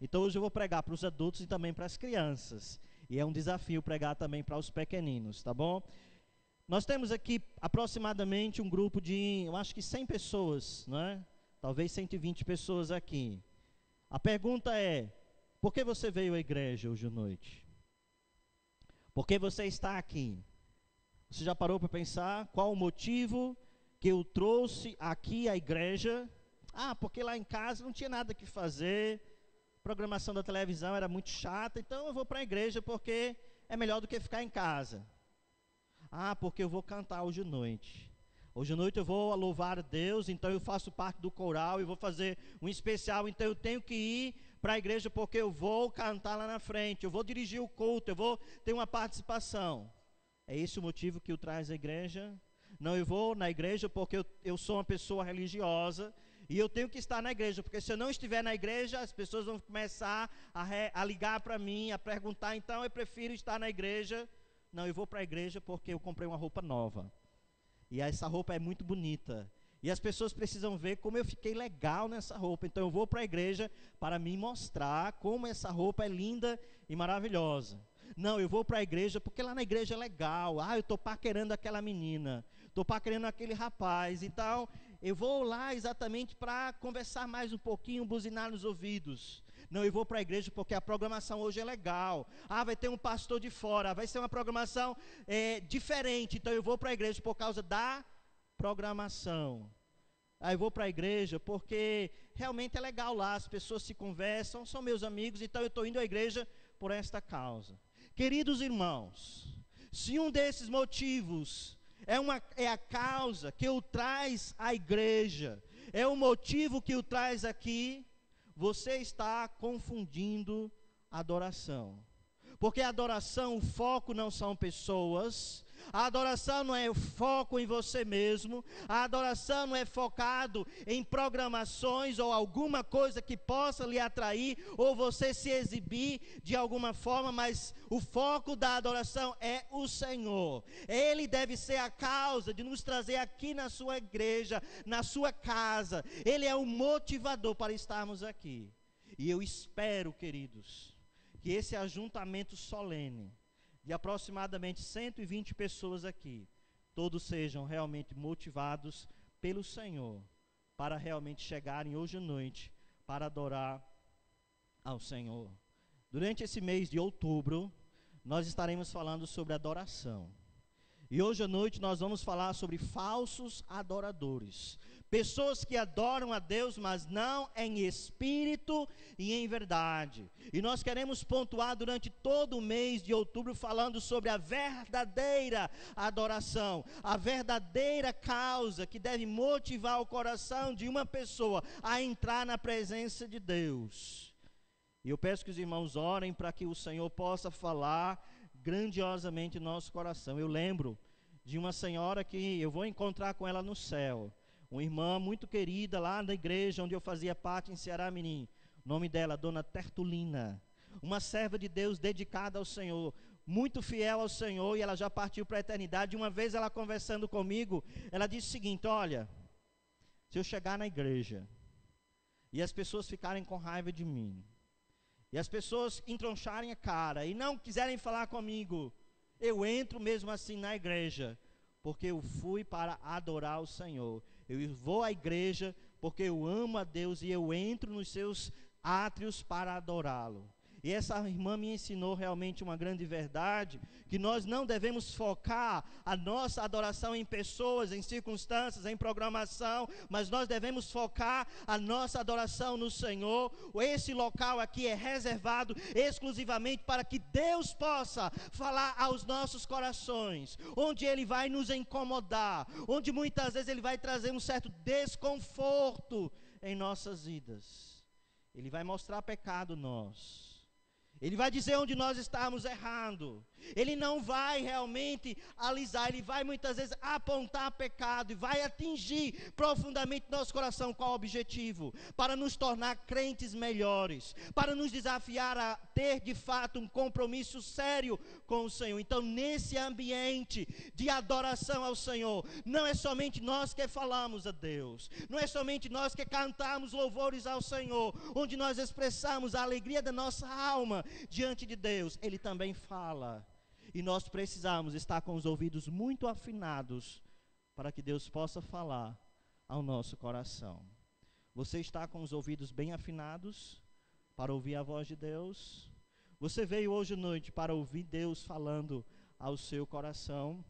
Então hoje eu vou pregar para os adultos e também para as crianças. E é um desafio pregar também para os pequeninos, tá bom? Nós temos aqui aproximadamente um grupo de, eu acho que 100 pessoas, né? Talvez 120 pessoas aqui. A pergunta é, por que você veio à igreja hoje à noite? Por que você está aqui? Você já parou para pensar qual o motivo que eu trouxe aqui à igreja? Ah, porque lá em casa não tinha nada que fazer, a programação da televisão era muito chata, então eu vou para a igreja porque é melhor do que ficar em casa. Ah, porque eu vou cantar hoje à noite. Hoje à noite eu vou louvar a Deus, então eu faço parte do coral e vou fazer um especial, então eu tenho que ir para a igreja porque eu vou cantar lá na frente, eu vou dirigir o culto, eu vou ter uma participação. É esse o motivo que o traz à igreja? Não, eu vou na igreja porque eu sou uma pessoa religiosa e eu tenho que estar na igreja, porque se eu não estiver na igreja, as pessoas vão começar a ligar para mim, a perguntar, então eu prefiro estar na igreja. Não, eu vou para a igreja porque eu comprei uma roupa nova. E essa roupa é muito bonita. E as pessoas precisam ver como eu fiquei legal nessa roupa. Então eu vou para a igreja para me mostrar como essa roupa é linda e maravilhosa. Não, eu vou para a igreja porque lá na igreja é legal. Ah, eu estou paquerando aquela menina. Estou paquerando aquele rapaz. Então eu vou lá exatamente para conversar mais um pouquinho, buzinar nos ouvidos. Não, eu vou para a igreja porque a programação hoje é legal. Ah, vai ter um pastor de fora, vai ser uma programação diferente. Então eu vou para a igreja por causa da programação. Ah, eu vou para a igreja porque realmente é legal lá, as pessoas se conversam, são meus amigos, então eu estou indo à igreja por esta causa. Queridos irmãos, se um desses motivos é a causa que o traz à igreja, é o motivo que o traz aqui, você está confundindo adoração. Porque a adoração, o foco não são pessoas, a adoração não é o foco em você mesmo, a adoração não é focado em programações ou alguma coisa que possa lhe atrair, ou você se exibir de alguma forma, mas o foco da adoração é o Senhor. Ele deve ser a causa de nos trazer aqui na sua igreja, na sua casa. Ele é o motivador para estarmos aqui. E eu espero, queridos, que esse ajuntamento solene, de aproximadamente 120 pessoas aqui, todos sejam realmente motivados pelo Senhor, para realmente chegarem hoje à noite, para adorar ao Senhor. Durante esse mês de outubro, nós estaremos falando sobre adoração. E hoje à noite nós vamos falar sobre falsos adoradores. Pessoas que adoram a Deus, mas não em espírito e em verdade. E nós queremos pontuar durante todo o mês de outubro falando sobre a verdadeira adoração, a verdadeira causa que deve motivar o coração de uma pessoa a entrar na presença de Deus. E eu peço que os irmãos orem para que o Senhor possa falar grandiosamente em nosso coração. Eu lembro de uma senhora que eu vou encontrar com ela no céu. Uma irmã muito querida lá na igreja onde eu fazia parte em Ceará Mirim. O nome dela, Dona Tertulina. Uma serva de Deus dedicada ao Senhor, muito fiel ao Senhor, e ela já partiu para a eternidade. Uma vez ela conversando comigo, ela disse o seguinte: olha, se eu chegar na igreja e as pessoas ficarem com raiva de mim, e as pessoas entroncharem a cara e não quiserem falar comigo, eu entro mesmo assim na igreja, porque eu fui para adorar o Senhor. Eu vou à igreja porque eu amo a Deus e eu entro nos seus átrios para adorá-lo. E essa irmã me ensinou realmente uma grande verdade, que nós não devemos focar a nossa adoração em pessoas, em circunstâncias, em programação, mas nós devemos focar a nossa adoração no Senhor. Esse local aqui é reservado exclusivamente para que Deus possa falar aos nossos corações, onde Ele vai nos incomodar, onde muitas vezes Ele vai trazer um certo desconforto em nossas vidas. Ele vai mostrar pecado nosso. Ele vai dizer onde nós estamos errando. Ele não vai realmente alisar, ele vai muitas vezes apontar pecado e vai atingir profundamente nosso coração. Qual o objetivo? Para nos tornar crentes melhores, para nos desafiar a ter de fato um compromisso sério com o Senhor. Então, nesse ambiente de adoração ao Senhor, não é somente nós que falamos a Deus, não é somente nós que cantamos louvores ao Senhor, onde nós expressamos a alegria da nossa alma diante de Deus. Ele também fala. E nós precisamos estar com os ouvidos muito afinados para que Deus possa falar ao nosso coração. Você está com os ouvidos bem afinados para ouvir a voz de Deus? Você veio hoje à noite para ouvir Deus falando ao seu coração?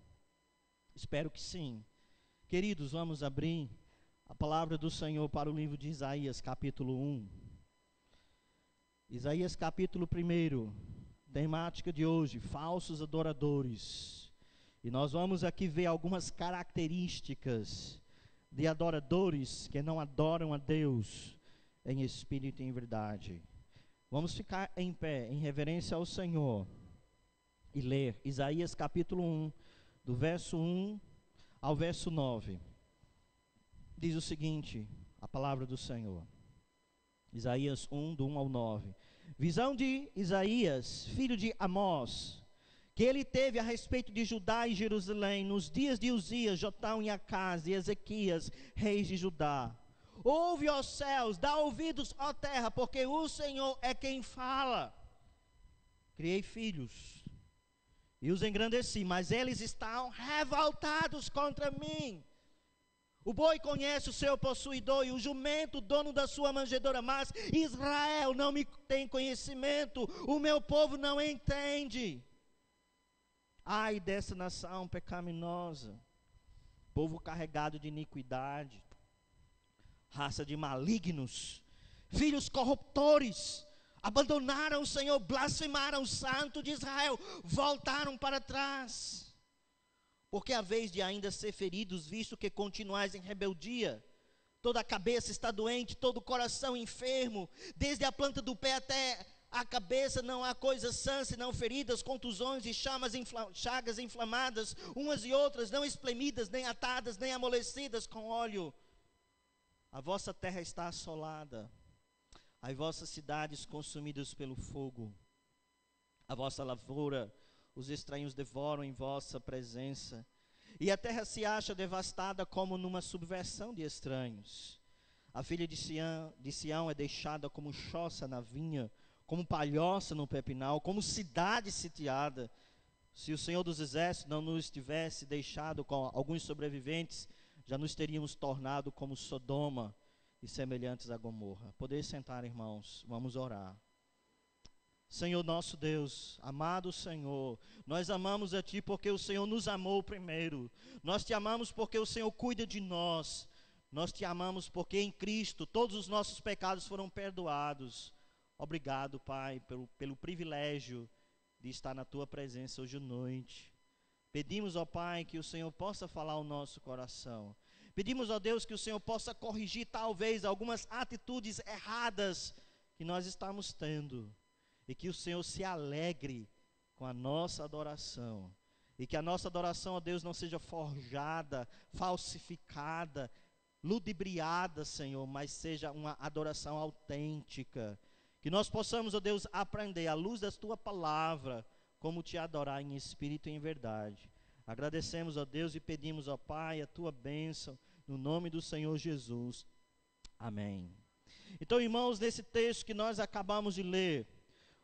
Espero que sim. Queridos, vamos abrir a palavra do Senhor para o livro de Isaías, capítulo 1. Isaías, capítulo 1. Temática de hoje, falsos adoradores. E nós vamos aqui ver algumas características de adoradores que não adoram a Deus em espírito e em verdade. Vamos ficar em pé, em reverência ao Senhor, e ler Isaías capítulo 1, do verso 1 ao verso 9. Diz o seguinte, a palavra do Senhor. Isaías 1, do 1 ao 9. Visão de Isaías, filho de Amós, que ele teve a respeito de Judá e Jerusalém, nos dias de Uzias, Jotão e Acás e Ezequias, reis de Judá. Ouve, ó céus, dá ouvidos, ó terra, porque o Senhor é quem fala. Criei filhos e os engrandeci, mas eles estão revoltados contra mim. O boi conhece o seu possuidor e o jumento o dono da sua manjedoura, mas Israel não me tem conhecimento, o meu povo não entende. Ai dessa nação pecaminosa, povo carregado de iniquidade, raça de malignos, filhos corruptores, abandonaram o Senhor, blasfemaram o Santo de Israel, voltaram para trás. Porque a vez de ainda ser feridos, visto que continuais em rebeldia, toda a cabeça está doente, todo o coração enfermo, desde a planta do pé até a cabeça não há coisa sã, senão feridas, contusões e chagas inflamadas, umas e outras, não espremidas, nem atadas, nem amolecidas com óleo. A vossa terra está assolada, as vossas cidades consumidas pelo fogo, a vossa lavoura, os estranhos devoram em vossa presença, e a terra se acha devastada como numa subversão de estranhos. A filha de Sião é deixada como choça na vinha, como palhoça no pepinal, como cidade sitiada. Se o Senhor dos Exércitos não nos tivesse deixado com alguns sobreviventes, já nos teríamos tornado como Sodoma e semelhantes a Gomorra. Poder sentar, irmãos, vamos orar. Senhor nosso Deus, amado Senhor, nós amamos a Ti porque o Senhor nos amou primeiro. Nós Te amamos porque o Senhor cuida de nós. Nós Te amamos porque em Cristo todos os nossos pecados foram perdoados. Obrigado, Pai, pelo privilégio de estar na Tua presença hoje à noite. Pedimos, ó Pai, que o Senhor possa falar ao nosso coração. Pedimos, ó Deus, que o Senhor possa corrigir talvez algumas atitudes erradas que nós estamos tendo. E que o Senhor se alegre com a nossa adoração. E que a nossa adoração, ó Deus, não seja forjada, falsificada, ludibriada, Senhor, mas seja uma adoração autêntica. Que nós possamos, ó Deus, aprender à luz da Tua palavra, como Te adorar em espírito e em verdade. Agradecemos, ó Deus, e pedimos, ó Pai, a Tua bênção, no nome do Senhor Jesus. Amém. Então, irmãos, nesse texto que nós acabamos de ler,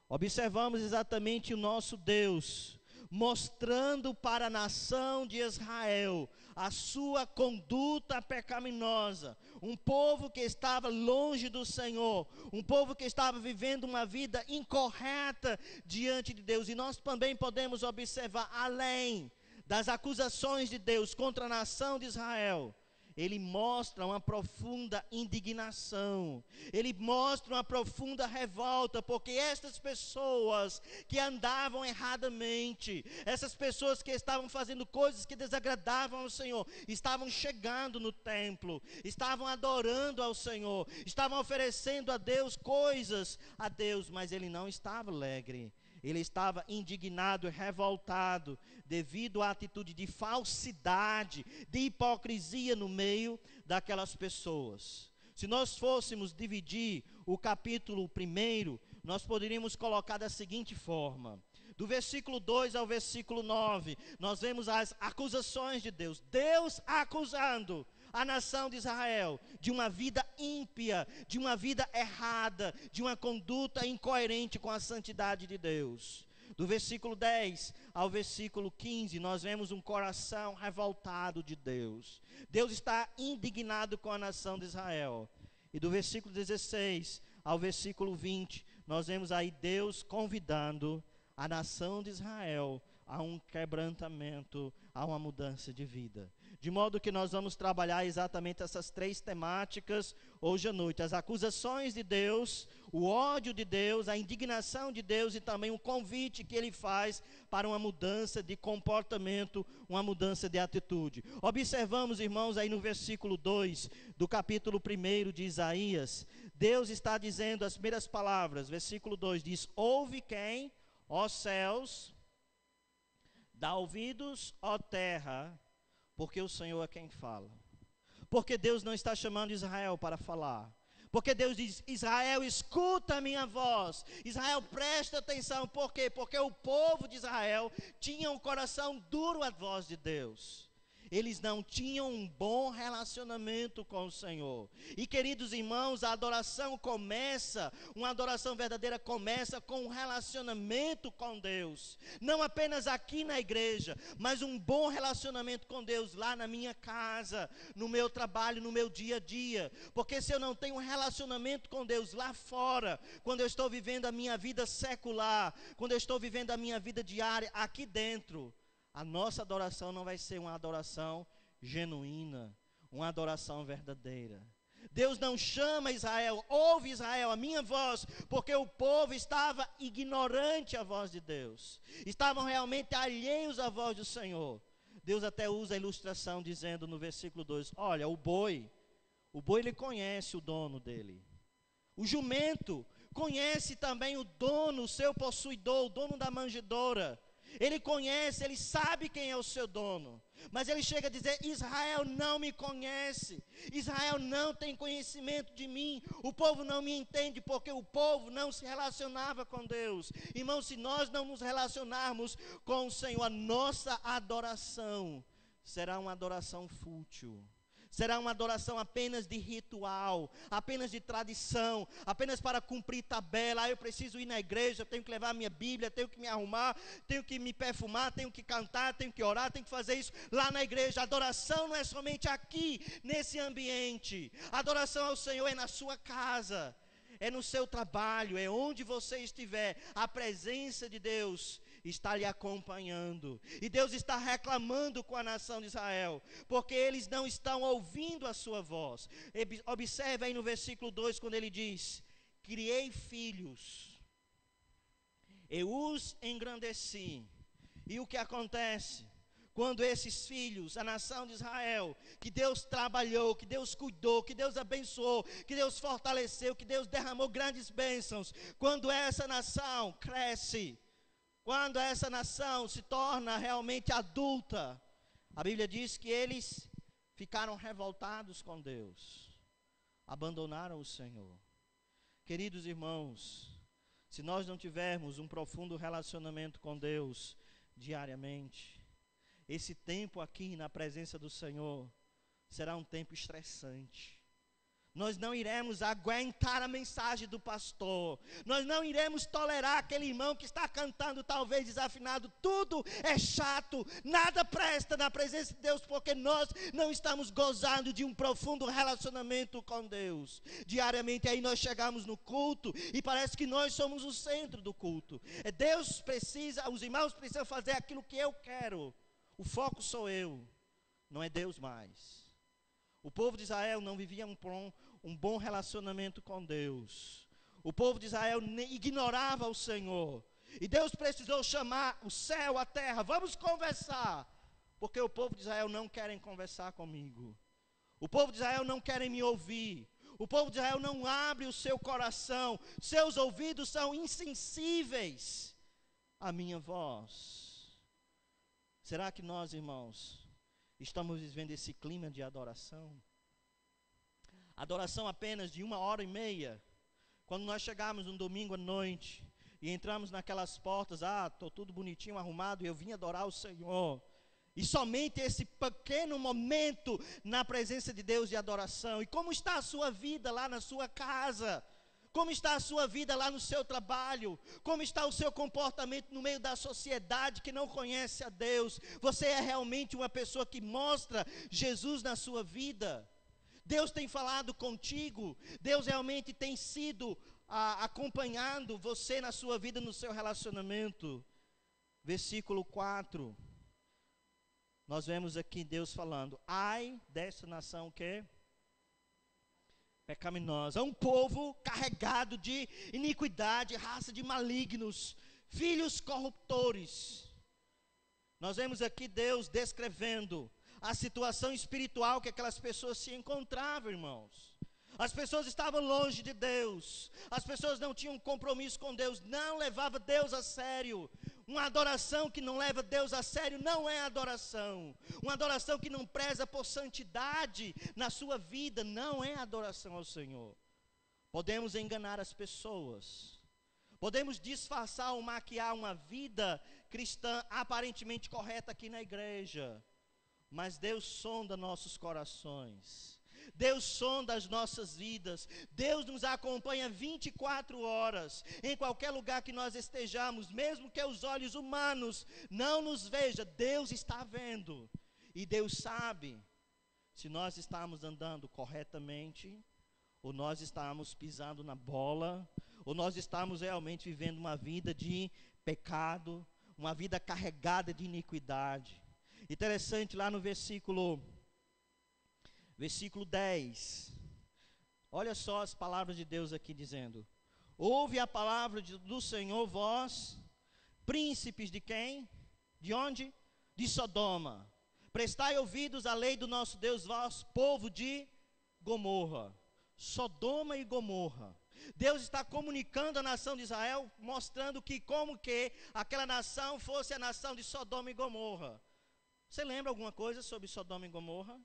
observamos exatamente o nosso Deus, mostrando para a nação de Israel a sua conduta pecaminosa, um povo que estava longe do Senhor, um povo que estava vivendo uma vida incorreta diante de Deus. E nós também podemos observar, além das acusações de Deus contra a nação de Israel, ele mostra uma profunda indignação, ele mostra uma profunda revolta, porque estas pessoas que andavam erradamente, essas pessoas que estavam fazendo coisas que desagradavam ao Senhor, estavam chegando no templo, estavam adorando ao Senhor, estavam oferecendo a Deus coisas a Deus, mas ele não estava alegre. Ele estava indignado e revoltado devido à atitude de falsidade, de hipocrisia no meio daquelas pessoas. Se nós fôssemos dividir o capítulo 1, nós poderíamos colocar da seguinte forma: do versículo 2 ao versículo 9, nós vemos as acusações de Deus. Deus acusando a nação de Israel de uma vida ímpia, de uma vida errada, de uma conduta incoerente com a santidade de Deus. Do versículo 10 ao versículo 15, nós vemos um coração revoltado de Deus. Deus está indignado com a nação de Israel. E do versículo 16 ao versículo 20, nós vemos aí Deus convidando a nação de Israel a um quebrantamento, a uma mudança de vida. De modo que nós vamos trabalhar exatamente essas 3 temáticas hoje à noite: as acusações de Deus, o ódio de Deus, a indignação de Deus e também o convite que Ele faz para uma mudança de comportamento, uma mudança de atitude. Observamos, irmãos, aí no versículo 2 do capítulo 1 de Isaías, Deus está dizendo as primeiras palavras. Versículo 2 diz: ouve quem, ó céus, dá ouvidos, ó terra, porque o Senhor é quem fala. Porque Deus não está chamando Israel para falar. Porque Deus diz: Israel, escuta a minha voz. Israel, presta atenção. Por quê? Porque o povo de Israel tinha um coração duro à voz de Deus. Eles não tinham um bom relacionamento com o Senhor. E, queridos irmãos, a adoração começa, uma adoração verdadeira começa com um relacionamento com Deus. Não apenas aqui na igreja, mas um bom relacionamento com Deus lá na minha casa, no meu trabalho, no meu dia a dia. Porque se eu não tenho um relacionamento com Deus lá fora, quando eu estou vivendo a minha vida secular, quando eu estou vivendo a minha vida diária aqui dentro, a nossa adoração não vai ser uma adoração genuína, uma adoração verdadeira. Deus não chama Israel, ouve Israel, a minha voz, porque o povo estava ignorante à voz de Deus. Estavam realmente alheios à voz do Senhor. Deus até usa a ilustração dizendo no versículo 2, olha, o boi ele conhece o dono dele. O jumento conhece também o dono, o seu possuidor, o dono da manjedoura. Ele conhece, ele sabe quem é o seu dono. Mas ele chega a dizer: Israel não me conhece. Israel não tem conhecimento de mim. O povo não me entende porque o povo não se relacionava com Deus. Irmãos, se nós não nos relacionarmos com o Senhor, a nossa adoração será uma adoração fútil. Será uma adoração apenas de ritual, apenas de tradição, apenas para cumprir tabela. Eu preciso ir na igreja, eu tenho que levar a minha Bíblia, tenho que me arrumar, tenho que me perfumar, tenho que cantar, tenho que orar, tenho que fazer isso lá na igreja. A adoração não é somente aqui, nesse ambiente. A adoração ao Senhor é na sua casa, é no seu trabalho, é onde você estiver. A presença de Deus está lhe acompanhando. E Deus está reclamando com a nação de Israel, porque eles não estão ouvindo a sua voz. Observe aí no versículo 2, quando ele diz: criei filhos, eu os engrandeci. E o que acontece? Quando esses filhos, a nação de Israel, que Deus trabalhou, que Deus cuidou, que Deus abençoou, que Deus fortaleceu, que Deus derramou grandes bênçãos, quando essa nação cresce, quando essa nação se torna realmente adulta, a Bíblia diz que eles ficaram revoltados com Deus, abandonaram o Senhor. Queridos irmãos, se nós não tivermos um profundo relacionamento com Deus diariamente, esse tempo aqui na presença do Senhor será um tempo estressante. Nós não iremos aguentar a mensagem do pastor. Nós não iremos tolerar aquele irmão que está cantando talvez desafinado. Tudo é chato, nada presta na presença de Deus, porque nós não estamos gozando de um profundo relacionamento com Deus. Diariamente aí nós chegamos no culto e parece que nós somos o centro do culto. Deus precisa, os irmãos precisam fazer aquilo que eu quero. O foco sou eu, não é Deus mais. O povo de Israel não vivia um bom relacionamento com Deus. O povo de Israel ignorava o Senhor. E Deus precisou chamar o céu, a terra, vamos conversar. Porque o povo de Israel não querem conversar comigo. O povo de Israel não querem me ouvir. O povo de Israel não abre o seu coração. Seus ouvidos são insensíveis à minha voz. Será que nós, irmãos, estamos vivendo esse clima de adoração? Adoração apenas de 1h30. Quando nós chegarmos um domingo à noite e entramos naquelas portas, estou tudo bonitinho, arrumado, e eu vim adorar o Senhor. E somente esse pequeno momento na presença de Deus de adoração. E como está a sua vida lá na sua casa? Como está a sua vida lá no seu trabalho? Como está o seu comportamento no meio da sociedade que não conhece a Deus? Você é realmente uma pessoa que mostra Jesus na sua vida? Deus tem falado contigo? Deus realmente tem sido acompanhando você na sua vida, no seu relacionamento? Versículo 4. Nós vemos aqui Deus falando: ai dessa nação que pecaminosa, um povo carregado de iniquidade, raça de malignos, filhos corruptores. Nós vemos aqui Deus descrevendo a situação espiritual que aquelas pessoas se encontravam, irmãos. As pessoas estavam longe de Deus, as pessoas não tinham compromisso com Deus, não levavam Deus a sério. Uma adoração que não leva Deus a sério não é adoração. Uma adoração que não preza por santidade na sua vida não é adoração ao Senhor. Podemos enganar as pessoas, podemos disfarçar ou maquiar uma vida cristã aparentemente correta aqui na igreja, mas Deus sonda nossos corações. Deus sonda as nossas vidas. Deus nos acompanha 24 horas, em qualquer lugar que nós estejamos, mesmo que os olhos humanos não nos vejam, Deus está vendo. E Deus sabe se nós estamos andando corretamente, ou nós estamos pisando na bola, ou nós estamos realmente vivendo uma vida de pecado, uma vida carregada de iniquidade. Interessante, lá no versículo 10, olha só as palavras de Deus aqui dizendo: ouve a palavra do Senhor, vós, príncipes de quem? De onde? De Sodoma. Prestai ouvidos à lei do nosso Deus, vós, povo de Gomorra. Sodoma e Gomorra. Deus está comunicando à nação de Israel, mostrando que como que aquela nação fosse a nação de Sodoma e Gomorra. Você lembra alguma coisa sobre Sodoma e Gomorra?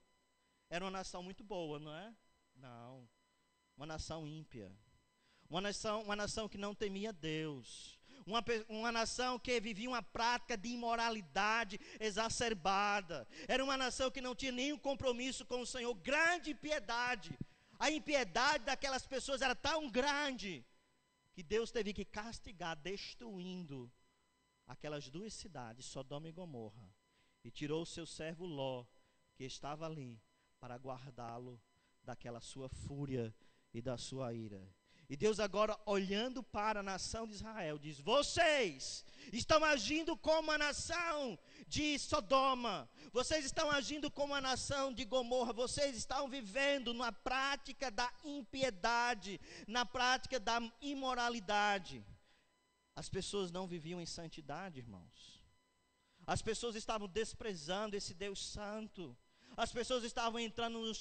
Era uma nação muito boa, não é? Não. Uma nação ímpia. Uma nação que não temia Deus. Uma nação que vivia uma prática de imoralidade exacerbada. Era uma nação que não tinha nenhum compromisso com o Senhor. Grande impiedade. A impiedade daquelas pessoas era tão grande que Deus teve que castigar, destruindo aquelas duas cidades, Sodoma e Gomorra. E tirou o seu servo Ló, que estava ali, para guardá-lo daquela sua fúria e da sua ira. E Deus agora, olhando para a nação de Israel, diz: vocês estão agindo como a nação de Sodoma, vocês estão agindo como a nação de Gomorra, vocês estão vivendo na prática da impiedade, na prática da imoralidade. As pessoas não viviam em santidade, irmãos. As pessoas estavam desprezando esse Deus santo. As pessoas estavam entrando no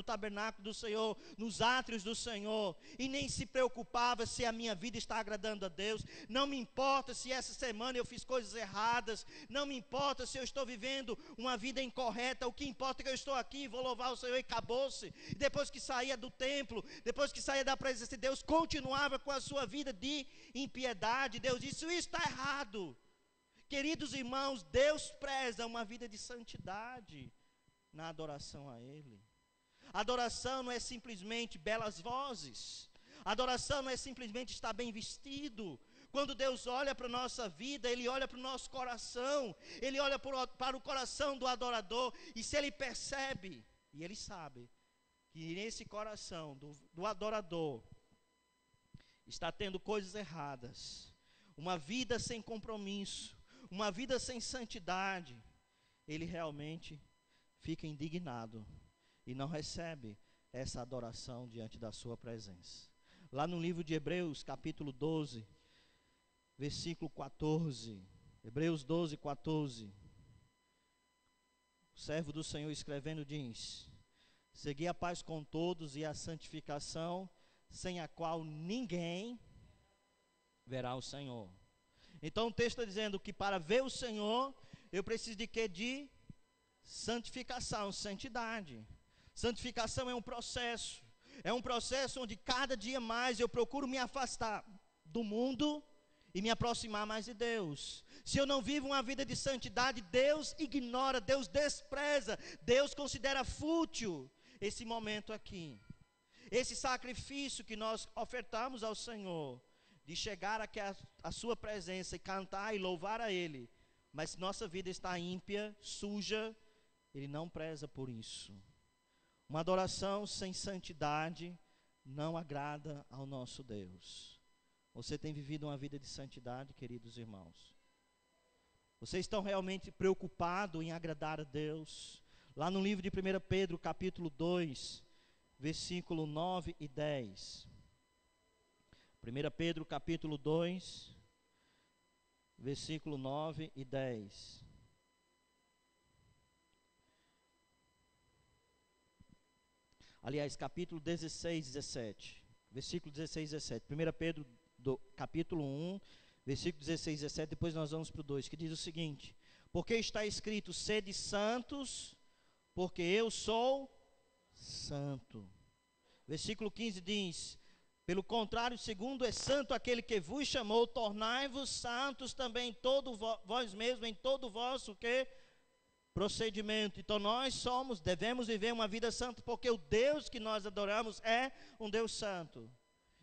tabernáculo do Senhor, nos átrios do Senhor, e nem se preocupava se a minha vida está agradando a Deus. Não me importa se essa semana eu fiz coisas erradas, não me importa se eu estou vivendo uma vida incorreta. O que importa é que eu estou aqui, vou louvar o Senhor, e acabou-se. E depois que saía do templo, depois que saía da presença de Deus, continuava com a sua vida de impiedade. Deus disse: isso está errado. Queridos irmãos, Deus preza uma vida de santidade na adoração a Ele. Adoração não é simplesmente belas vozes. Adoração não é simplesmente estar bem vestido. Quando Deus olha para a nossa vida, Ele olha para o nosso coração. Ele olha para o coração do adorador. E se Ele percebe, e Ele sabe, que nesse coração do adorador está tendo coisas erradas, uma vida sem compromisso, uma vida sem santidade, Ele realmente fica indignado. e não recebe essa adoração diante da sua presença. Lá no livro de Hebreus, capítulo 12, versículo 14. Hebreus 12, 14. O servo do Senhor escrevendo diz: segui a paz com todos e a santificação, sem a qual ninguém verá o Senhor. Então o texto está dizendo que para ver o Senhor, eu preciso de quê? De santificação, santidade. Santificação é um processo onde cada dia mais eu procuro me afastar do mundo e me aproximar mais de Deus. Se eu não vivo uma vida de santidade, Deus ignora, Deus despreza, Deus considera fútil esse momento aqui. Esse sacrifício que nós ofertamos ao Senhor, de chegar aqui à sua presença e cantar e louvar a Ele, mas se nossa vida está ímpia, suja, Ele não preza por isso. Uma adoração sem santidade não agrada ao nosso Deus. Você tem vivido uma vida de santidade, queridos irmãos? Vocês estão realmente preocupados em agradar a Deus? Lá no livro de 1 Pedro, capítulo 2, versículo 9 e 10. 1 Pedro, capítulo 2, versículo 9 e 10. Aliás, capítulo 16, 17. Versículo 16, 17. 1 Pedro, capítulo 1, versículo 16, 17. Depois nós vamos para o 2, que diz o seguinte: porque está escrito, sede santos, porque eu sou santo. Versículo 15 diz: pelo contrário, segundo é santo aquele que vos chamou, tornai-vos santos também todo vós mesmos, em todo o vosso procedimento. Então nós devemos viver uma vida santa, porque o Deus que nós adoramos é um Deus santo.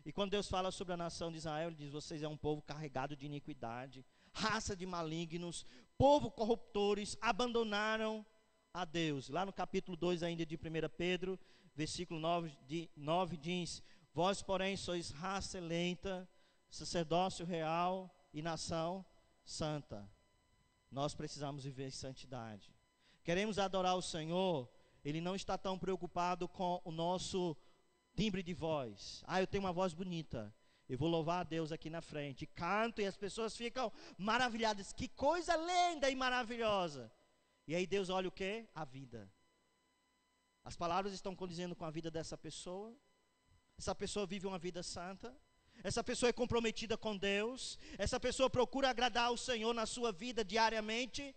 E quando Deus fala sobre a nação de Israel, Ele diz: vocês é um povo carregado de iniquidade, raça de malignos, povo corruptores, abandonaram a Deus. Lá no capítulo 2 ainda de 1 Pedro, versículo 9 diz: vós porém sois raça eleita, sacerdócio real e nação santa. Nós precisamos viver em santidade. Queremos adorar o Senhor, Ele não está tão preocupado com o nosso timbre de voz. Eu tenho uma voz bonita, eu vou louvar a Deus aqui na frente, canto e as pessoas ficam maravilhadas, que coisa linda e maravilhosa. E aí Deus olha o quê? A vida. As palavras estão condizendo com a vida dessa pessoa. Essa pessoa vive uma vida santa. Essa pessoa é comprometida com Deus. Essa pessoa procura agradar ao Senhor na sua vida diariamente.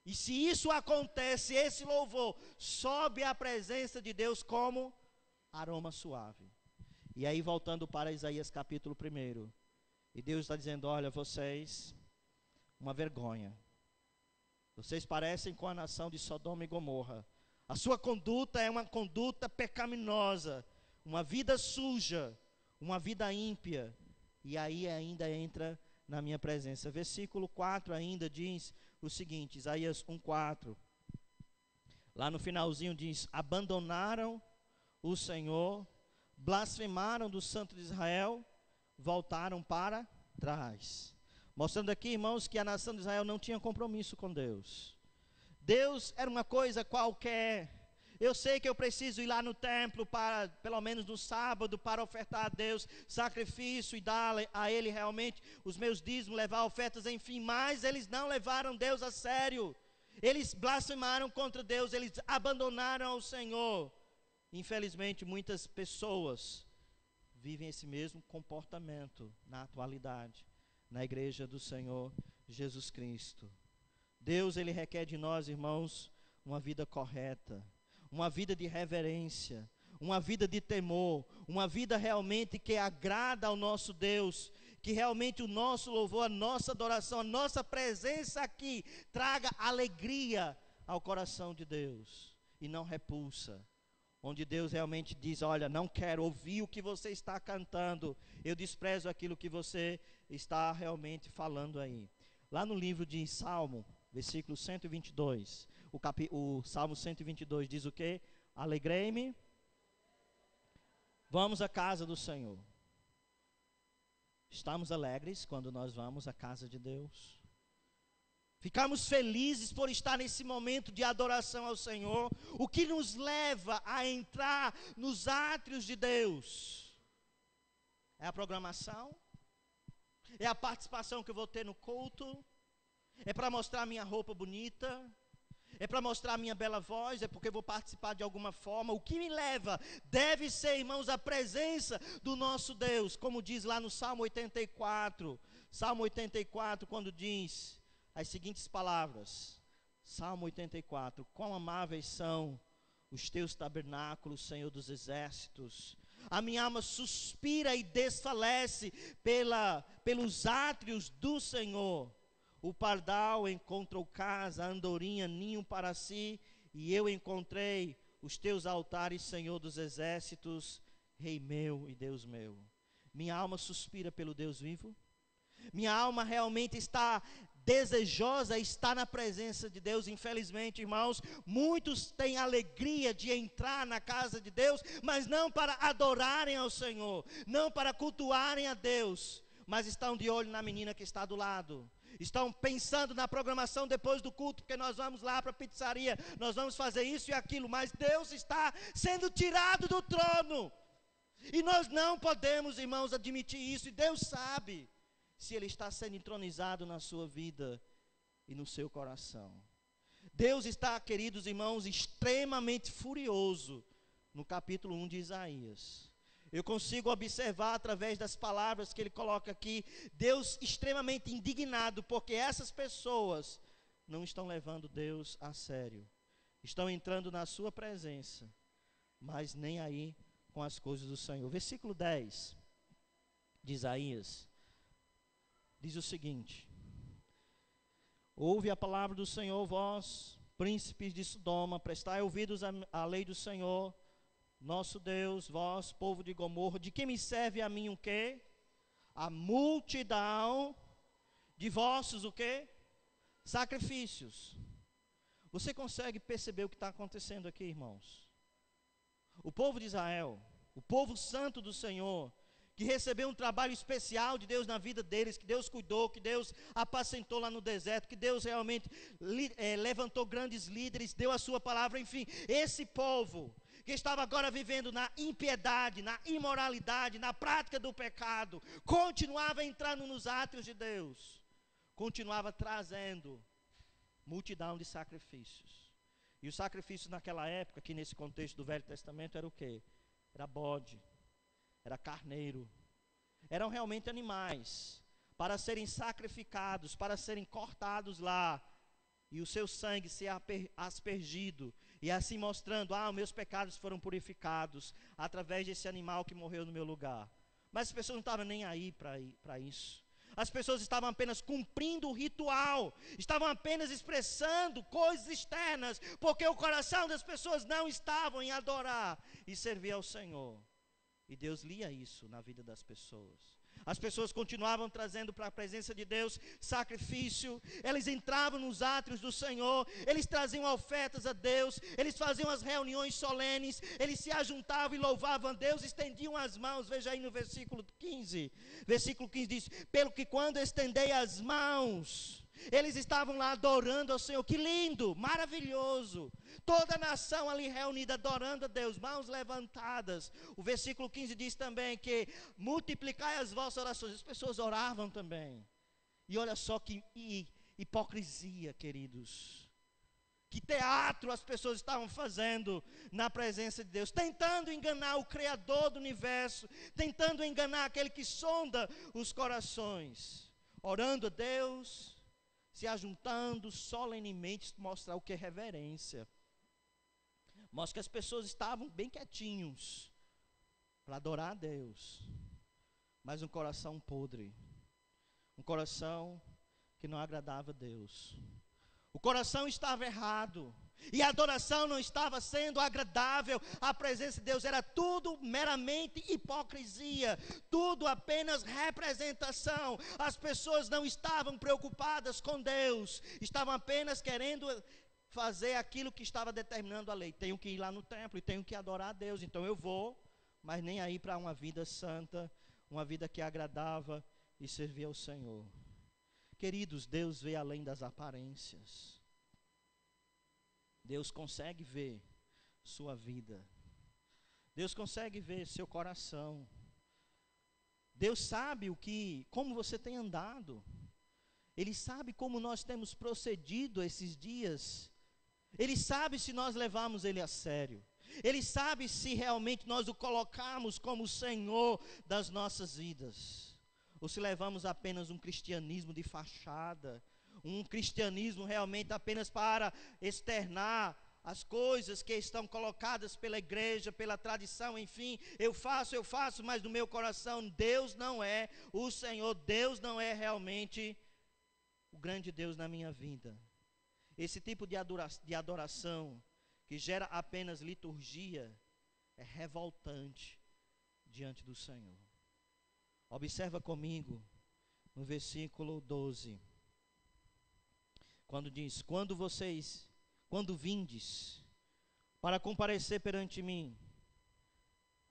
E se isso acontece, esse louvor sobe à presença de Deus como aroma suave. E aí voltando para Isaías capítulo 1. E Deus está dizendo: olha, vocês, uma vergonha. Vocês parecem com a nação de Sodoma e Gomorra. A sua conduta é uma conduta pecaminosa, uma vida suja, uma vida ímpia. E aí ainda entra na minha presença. Versículo 4 ainda diz o seguinte, Isaías 1:4. Lá no finalzinho diz: abandonaram o Senhor, blasfemaram do Santo de Israel, voltaram para trás. Mostrando aqui, irmãos, que a nação de Israel não tinha compromisso com Deus. Deus era uma coisa qualquer. Eu sei que eu preciso ir lá no templo, para, pelo menos no sábado, para ofertar a Deus sacrifício e dar a Ele realmente os meus dízimos, levar ofertas, enfim. Mas eles não levaram Deus a sério. Eles blasfemaram contra Deus, eles abandonaram ao Senhor. Infelizmente, muitas pessoas vivem esse mesmo comportamento na atualidade, na igreja do Senhor Jesus Cristo. Deus, Ele requer de nós, irmãos, uma vida correta, uma vida de reverência, uma vida de temor, uma vida realmente que agrada ao nosso Deus, que realmente o nosso louvor, a nossa adoração, a nossa presença aqui traga alegria ao coração de Deus e não repulsa. Onde Deus realmente diz: olha, não quero ouvir o que você está cantando, eu desprezo aquilo que você está realmente falando aí. Lá no livro de Salmo, versículo 122, o Salmo 122 diz o quê? Alegrei-me, vamos à casa do Senhor. Estamos alegres quando nós vamos à casa de Deus? Ficamos felizes por estar nesse momento de adoração ao Senhor, o que nos leva a entrar nos átrios de Deus. É a programação, é a participação que eu vou ter no culto, é para mostrar minha roupa bonita, é para mostrar minha bela voz, é porque eu vou participar de alguma forma. O que me leva deve ser, irmãos, a presença do nosso Deus, como diz lá no Salmo 84, quando diz as seguintes palavras, Salmo 84, quão amáveis são os teus tabernáculos, Senhor dos exércitos, a minha alma suspira e desfalece pelos átrios do Senhor. O pardal encontrou casa, a andorinha ninho para si, e eu encontrei os teus altares, Senhor dos exércitos, Rei meu e Deus meu. Minha alma suspira pelo Deus vivo. Minha alma realmente está desejosa, está na presença de Deus. Infelizmente, irmãos, muitos têm alegria de entrar na casa de Deus, mas não para adorarem ao Senhor, não para cultuarem a Deus, mas estão de olho na menina que está do lado. Estão pensando na programação depois do culto, porque nós vamos lá para a pizzaria, nós vamos fazer isso e aquilo, mas Deus está sendo tirado do trono. E nós não podemos, irmãos, admitir isso, e Deus sabe se Ele está sendo entronizado na sua vida e no seu coração. Deus está, queridos irmãos, extremamente furioso no capítulo 1 de Isaías. Eu consigo observar através das palavras que ele coloca aqui, Deus extremamente indignado, porque essas pessoas não estão levando Deus a sério. Estão entrando na sua presença, mas nem aí com as coisas do Senhor. Versículo 10 de Isaías diz o seguinte: ouve a palavra do Senhor, vós, príncipes de Sodoma, prestai ouvidos à lei do Senhor, nosso Deus, vós, povo de Gomorra. De que me serve a mim o quê? A multidão de vossos o quê? Sacrifícios. Você consegue perceber o que está acontecendo aqui, irmãos? O povo de Israel, o povo santo do Senhor, que recebeu um trabalho especial de Deus na vida deles, que Deus cuidou, que Deus apacentou lá no deserto, que Deus realmente levantou grandes líderes, deu a sua palavra, enfim, esse povo que estava agora vivendo na impiedade, na imoralidade, na prática do pecado, continuava entrando nos átrios de Deus, continuava trazendo multidão de sacrifícios. E os sacrifícios naquela época, aqui nesse contexto do Velho Testamento, era o quê? Era bode, era carneiro, eram realmente animais, para serem sacrificados, para serem cortados lá, e o seu sangue ser aspergido, e assim mostrando, meus pecados foram purificados, através desse animal que morreu no meu lugar. Mas as pessoas não estavam nem aí para isso. As pessoas estavam apenas cumprindo o ritual, estavam apenas expressando coisas externas, porque o coração das pessoas não estavam em adorar e servir ao Senhor. E Deus lia isso na vida das pessoas. As pessoas continuavam trazendo para a presença de Deus sacrifício, eles entravam nos átrios do Senhor, eles traziam ofertas a Deus, eles faziam as reuniões solenes, eles se ajuntavam e louvavam a Deus, estendiam as mãos. Veja aí no versículo 15 diz, pelo que quando estendei as mãos, eles estavam lá adorando ao Senhor. Que lindo, maravilhoso, toda a nação ali reunida adorando a Deus, mãos levantadas. O versículo 15 diz também que multiplicai as vossas orações. As pessoas oravam também. E olha só que hipocrisia, queridos, que teatro as pessoas estavam fazendo na presença de Deus, tentando enganar o Criador do universo, tentando enganar aquele que sonda os corações, orando a Deus, se ajuntando solenemente. Mostrar o que é reverência. Mostra que as pessoas estavam bem quietinhos para adorar a Deus, mas um coração podre, um coração que não agradava a Deus. O coração estava errado, e a adoração não estava sendo agradável à presença de Deus. Era tudo meramente hipocrisia, tudo apenas representação. As pessoas não estavam preocupadas com Deus, estavam apenas querendo fazer aquilo que estava determinando a lei. Tenho que ir lá no templo e tenho que adorar a Deus, então eu vou, mas nem aí para uma vida santa, uma vida que agradava e servia ao Senhor. Queridos, Deus vê além das aparências. Deus consegue ver sua vida. Deus consegue ver seu coração. Deus sabe como você tem andado. Ele sabe como nós temos procedido esses dias. Ele sabe se nós levamos Ele a sério. Ele sabe se realmente nós o colocamos como o Senhor das nossas vidas. Ou se levamos apenas um cristianismo de fachada. Um cristianismo realmente apenas para externar as coisas que estão colocadas pela igreja, pela tradição, enfim, eu faço, mas no meu coração Deus não é o Senhor, Deus não é realmente o grande Deus na minha vida. Esse tipo de adoração que gera apenas liturgia é revoltante diante do Senhor. Observa comigo no versículo 12, quando diz: quando vindes para comparecer perante mim,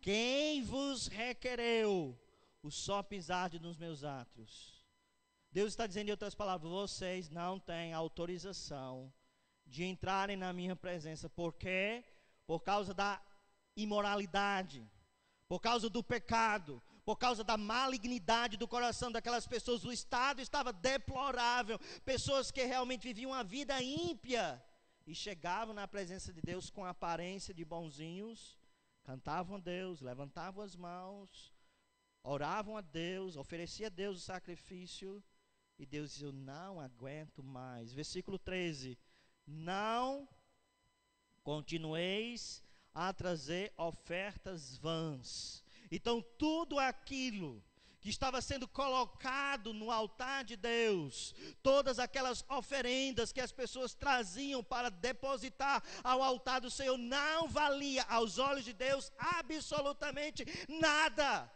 quem vos requereu o só pisar nos meus átrios? Deus está dizendo em outras palavras: vocês não têm autorização de entrarem na minha presença. Por quê? Por causa da imoralidade, por causa do pecado, por causa da malignidade do coração daquelas pessoas. O estado estava deplorável. Pessoas que realmente viviam uma vida ímpia e chegavam na presença de Deus com a aparência de bonzinhos, cantavam a Deus, levantavam as mãos, oravam a Deus, ofereciam a Deus o sacrifício, e Deus dizia: eu não aguento mais. Versículo 13: não continueis a trazer ofertas vãs. Então tudo aquilo que estava sendo colocado no altar de Deus, todas aquelas oferendas que as pessoas traziam para depositar ao altar do Senhor, não valia aos olhos de Deus absolutamente nada.